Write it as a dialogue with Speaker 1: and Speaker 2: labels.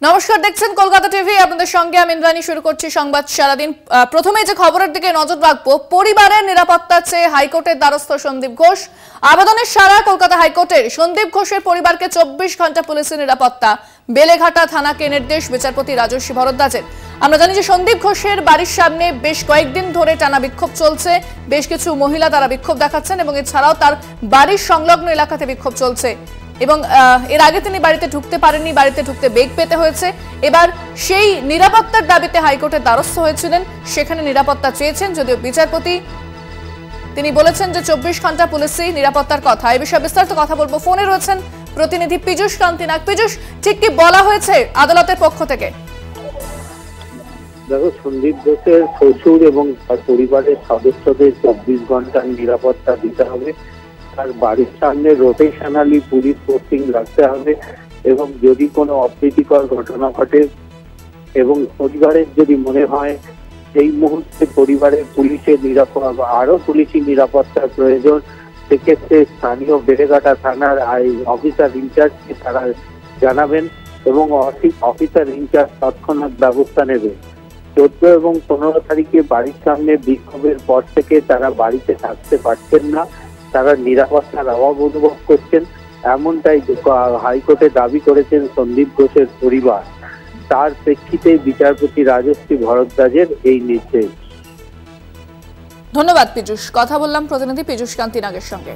Speaker 1: নমস্কার, দেখছেন কলকাতা টিভি। আপনাদের সঙ্গে আমি ইন্দ্রাণী। শুরু করছি সংবাদ সারাদিন। প্রথমে যে খবরের দিকে নজর রাখবো, পরিবারের নিরাপত্তা চেয়ে হাইকোর্টের দ্বারস্থ সন্দীপ ঘোষ। আবেদনের সাড়া কলকাতা হাইকোর্টের। সন্দীপ ঘোষের পরিবারকে 24 ঘন্টা পুলিশের নিরাপত্তা, বেলেঘাটা থানাকে নির্দেশ বিচারপতি রাজস্বী ভরদ্বাজের। আমরা জানি যে সন্দীপ ঘোষের বাড়ির সামনে বেশ কয়েকদিন ধরে টানা বিক্ষোভ চলছে। বেশ কিছু মহিলা তারা বিক্ষোভ দেখাচ্ছেন এবং এছাড়াও তার বাড়ির সংলগ্ন এলাকাতে বিক্ষোভ চলছে এবং এর আগে তিনি বাড়িতে ঢুকতে পারেননি, বাড়িতে ঢুকতে বেগ পেতে হয়েছে। এবার সেই নিরাপত্তার দাবিতে হাইকোর্টের দ্বারস্থ হয়েছিলেন, সেখানে নিরাপত্তা চেয়েছেন। যদিও বিচারপতি তিনি বলেছেন যে 24 ঘন্টা পুলিশি নিরাপত্তার কথা। এই বিষয়ে বিস্তারিত কথা বলবো। ফোনে রয়েছেন প্রতিনিধি পীযূষ কান্তি নাগ। পীযূষ, ঠিক কি বলা হয়েছে আদালতের পক্ষ থেকে?
Speaker 2: দেখো, সন্দীপ ঘোষের শ্বশুর এবং তার পরিবারের সদস্যদের 24 ঘন্টার নিরাপত্তা দিতে হবে। তার বাড়ির সামনে রোটেশনালি পুলিশ পোস্টিং রাখতে হবে এবং যদি কোনো অপ্রীতিকর ঘটনা ঘটে এবং পরিবারের যদি মনে হয় এই মুহূর্তে পরিবারের পুলিশের নিরাপত্তা আরো পুলিশি নিরাপত্তার প্রয়োজন, সেক্ষেত্রে স্থানীয় বেলেঘাটা থানার অফিসার ইনচার্জকে তারা জানাবেন এবং অফিসার ইনচার্জ তৎক্ষণাৎ ব্যবস্থা নেবে। 14 এবং 15 তারিখে বাড়ির সামনে বিক্ষোভের পর থেকে তারা বাড়িতে থাকতে পারছেন না, তারা নিরাপত্তার অভাব অনুভব করছেন, এমনটাই হাইকোর্টে দাবি করেছেন সন্দীপ ঘোষের পরিবার। তার প্রেক্ষিতে বিচারপতি রাজস্বী ভরদ্বাজের এই নির্দেশ।
Speaker 1: ধন্যবাদ পীযূষ। কথা বললাম প্রতিনিধি পীযূষ কান্তি নাগের সঙ্গে।